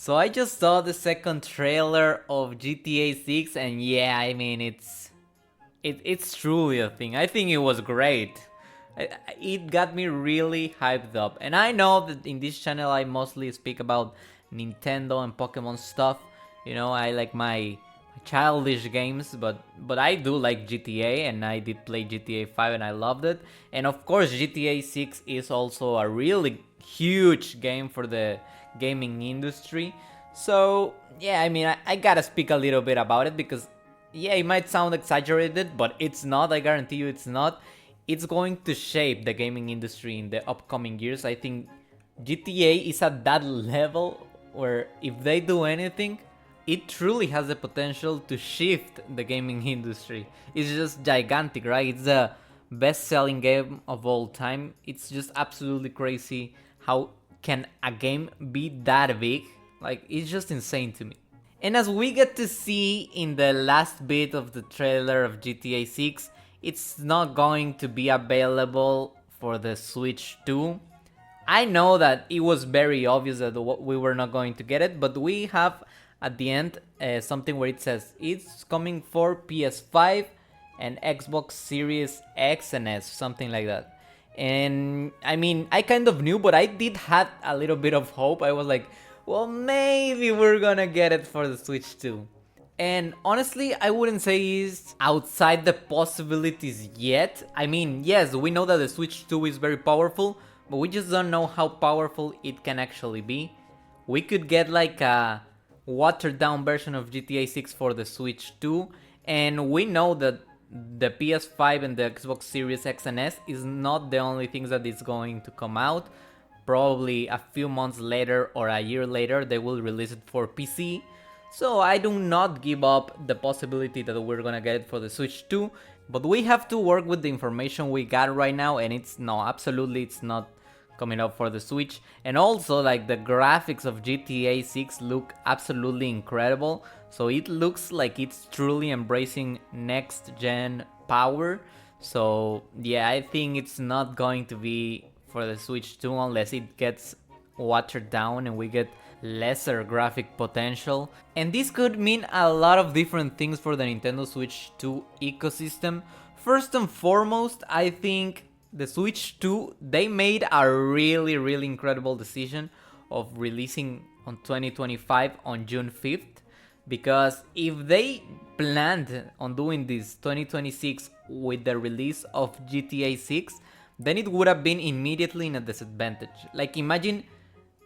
So I just saw the second trailer of GTA 6 and yeah, I mean it's truly a thing. I think it was great. It got me really hyped up. And I know that in this channel I mostly speak about Nintendo and Pokemon stuff. You know, I like my childish games, but I do like GTA and I did play GTA 5 and I loved it. And of course GTA 6 is also a really huge game for the gaming industry. So yeah, I mean I gotta speak a little bit about it because yeah, it might sound exaggerated, but it's not. I guarantee you it's not. It's going to shape the gaming industry in the upcoming years. I think GTA is at that level where if they do anything, it truly has the potential to shift the gaming industry. It's just gigantic, right? It's the best selling game of all time. It's just absolutely crazy how can a game be that big. Like, it's just insane to me. And as we get to see in the last bit of the trailer of GTA 6, it's not going to be available for the Switch 2. I know that it was very obvious that we were not going to get it, but we have at the end something where it says it's coming for PS5 and Xbox Series X and S, something like that. And I mean, I kind of knew, but I did have a little bit of hope. I was like, well, maybe we're gonna get it for the Switch too. And honestly, I wouldn't say it's outside the possibilities yet. I mean, yes, we know that the Switch 2 is very powerful, but we just don't know how powerful it can actually be. We could get like a watered down version of GTA 6 for the Switch 2, and we know that the PS5 and the Xbox Series X and S is not the only things that is going to come out. Probably a few months later or a year later they will release it for PC. So I do not give up the possibility that we're gonna get it for the Switch 2, but we have to work with the information we got right now, and it's no, absolutely it's not coming up for the Switch. And also, like, the graphics of GTA 6 look absolutely incredible, so it looks like it's truly embracing next gen power. So yeah, I think it's not going to be for the Switch 2 unless it gets watered down and we get lesser graphic potential. And this could mean a lot of different things for the Nintendo Switch 2 ecosystem. First and foremost, I think the Switch 2, they made a really incredible decision of releasing on 2025 on June 5th, because if they planned on doing this 2026 with the release of GTA 6, then it would have been immediately in a disadvantage. Like, imagine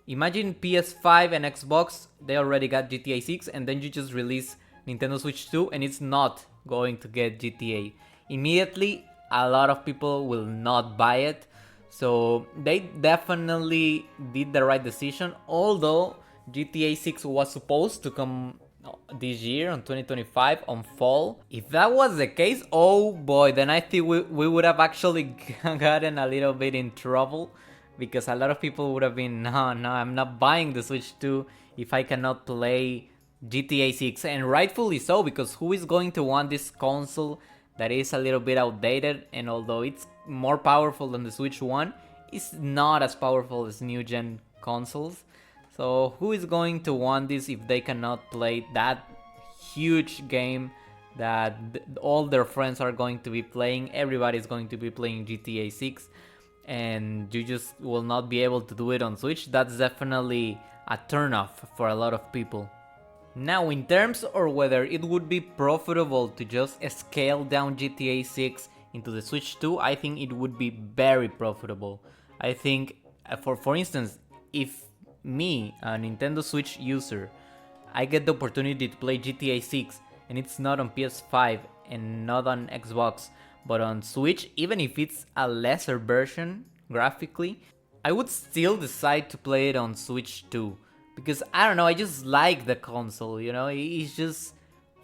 PS5 and Xbox, they already got GTA 6, and then you just release Nintendo Switch 2 and it's not going to get GTA. Immediately, a lot of people will not buy it. So they definitely did the right decision, although GTA 6 was supposed to come this year on 2025 on fall. If that was the case, oh boy, then I think we would have actually gotten a little bit in trouble, because a lot of people would have been, no, I'm not buying the Switch 2 if I cannot play GTA 6. And rightfully so, because who is going to want this console that is a little bit outdated, and although it's more powerful than the Switch 1, it's not as powerful as new gen consoles. So who is going to want this if they cannot play that huge game that all their friends are going to be playing? Everybody's going to be playing GTA 6, and you just will not be able to do it on Switch. That's definitely a turnoff for a lot of people. Now, in terms of whether it would be profitable to just scale down GTA 6 into the Switch 2, I think it would be very profitable. I think, for instance, if me, a Nintendo Switch user, I get the opportunity to play GTA 6 and it's not on PS5 and not on Xbox, but on Switch, even if it's a lesser version graphically, I would still decide to play it on Switch 2. Because I don't know, I just like the console, you know, it's just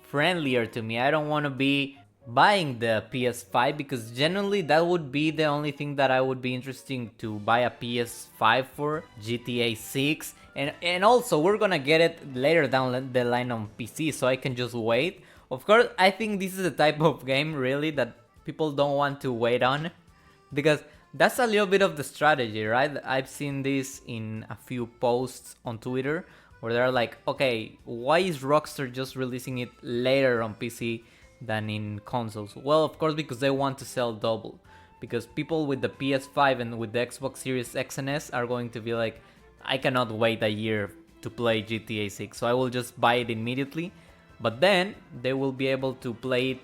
friendlier to me. I don't want to be buying the PS5, because generally that would be the only thing that I would be interested to buy a PS5 for, GTA 6. And also we're gonna get it later down the line on PC, so I can just wait. Of course, I think this is the type of game really that people don't want to wait on, because that's a little bit of the strategy, right? I've seen this in a few posts on Twitter where they're like, okay, why is Rockstar just releasing it later on PC than in consoles? Well, of course, because they want to sell double. Because people with the PS5 and with the Xbox Series X and S are going to be like, I cannot wait a year to play GTA 6, so I will just buy it immediately. But then they will be able to play it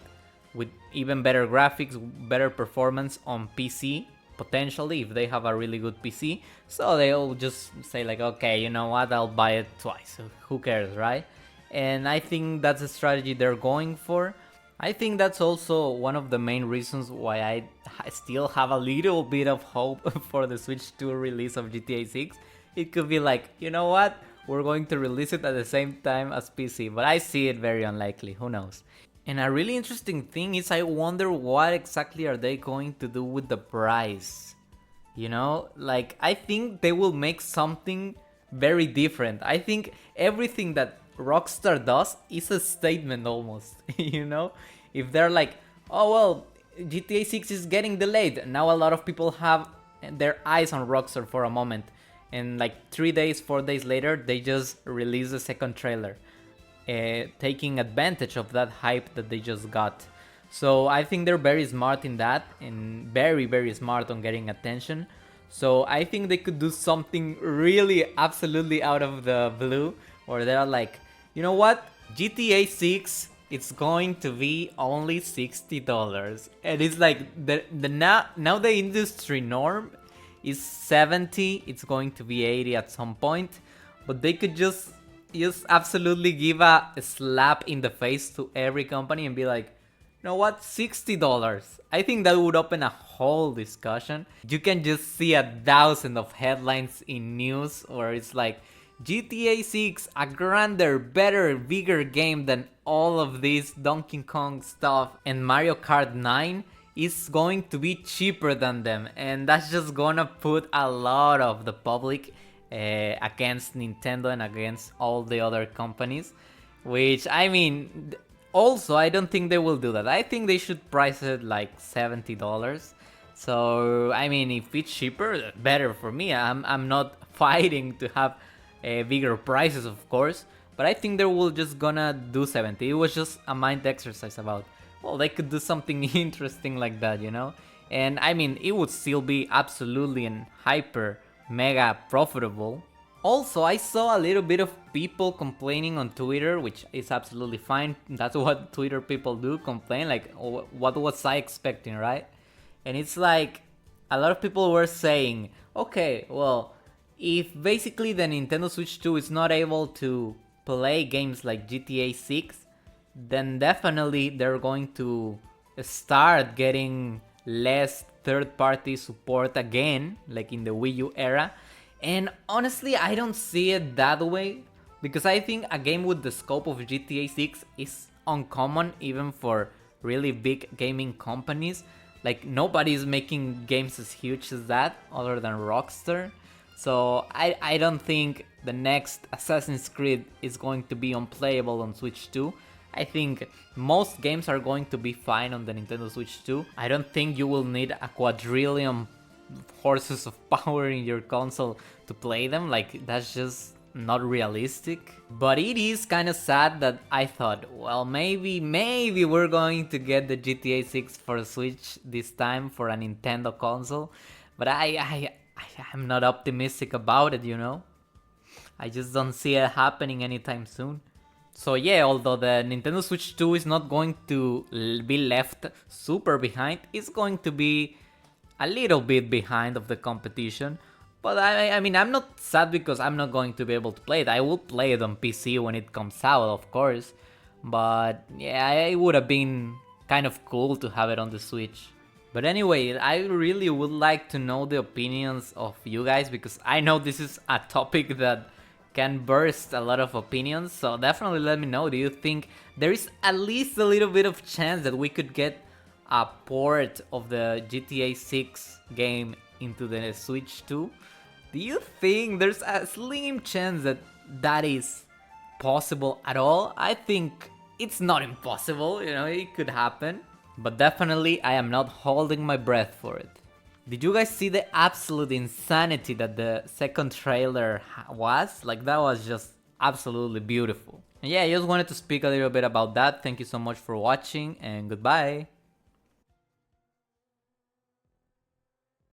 with even better graphics, better performance on PC, potentially, if they have a really good PC. So they'll just say like, okay, you know what, I'll buy it twice, who cares, right? And I think that's a strategy they're going for. I think that's also one of the main reasons why I still have a little bit of hope for the Switch 2 release of GTA 6. It could be like, you know what, we're going to release it at the same time as PC, but I see it very unlikely, who knows. And a really interesting thing is I wonder what exactly are they going to do with the price. You know, like I think they will make something very different. I think everything that Rockstar does is a statement almost, you know? If they're like, oh well, GTA 6 is getting delayed. Now a lot of people have their eyes on Rockstar for a moment. And like 3 days, 4 days later, they just release a second trailer. Taking advantage of that hype that they just got. So I think they're very smart in that and very, very smart on getting attention. So I think they could do something really absolutely out of the blue, or they're like, you know what, GTA 6, it's going to be only $60. And it's like the now the industry norm is 70, it's going to be 80 at some point, but they could just absolutely give a slap in the face to every company and be like, you know what, $60. I think that would open a whole discussion. You can just see 1,000 of headlines in news where it's like, GTA 6, a grander, better, bigger game than all of this Donkey Kong stuff, and Mario Kart 9 is going to be cheaper than them, and that's just gonna put a lot of the public against Nintendo and against all the other companies, which I mean, also I don't think they will do that. I think they should price it like $70. So I mean, if it's cheaper, better for me. I'm not fighting to have bigger prices, of course, but I think they will just gonna do 70. It was just a mind exercise about, well, they could do something interesting like that, you know? And I mean, it would still be absolutely and hyper mega profitable. Also, I saw a little bit of people complaining on Twitter, which is absolutely fine. That's what Twitter people do, complain, like, what was I expecting, right? And it's like, a lot of people were saying, okay, well, if basically the Nintendo Switch 2 is not able to play games like GTA 6, then definitely they're going to start getting less third-party support again, like in the Wii U era. And honestly, I don't see it that way, because I think a game with the scope of GTA 6 is uncommon even for really big gaming companies. Like, nobody's making games as huge as that other than Rockstar. So I don't think the next Assassin's Creed is going to be unplayable on Switch 2. I think most games are going to be fine on the Nintendo Switch 2. I don't think you will need a quadrillion horses of power in your console to play them. Like, that's just not realistic. But it is kind of sad that I thought, well, maybe we're going to get the GTA 6 for Switch this time for a Nintendo console. But I'm not optimistic about it, you know? I just don't see it happening anytime soon. So yeah, although the Nintendo Switch 2 is not going to be left super behind, it's going to be a little bit behind of the competition. But I mean, I'm not sad because I'm not going to be able to play it. I will play it on PC when it comes out, of course. But yeah, it would have been kind of cool to have it on the Switch. But anyway, I really would like to know the opinions of you guys, because I know this is a topic that can burst a lot of opinions, so definitely let me know. Do you think there is at least a little bit of chance that we could get a port of the GTA 6 game into the Switch 2? Do you think there's a slim chance that that is possible at all? I think it's not impossible, you know, it could happen. But definitely I am not holding my breath for it. Did you guys see the absolute insanity that the second trailer was? Like, that was just absolutely beautiful. And yeah, I just wanted to speak a little bit about that. Thank you so much for watching, and goodbye.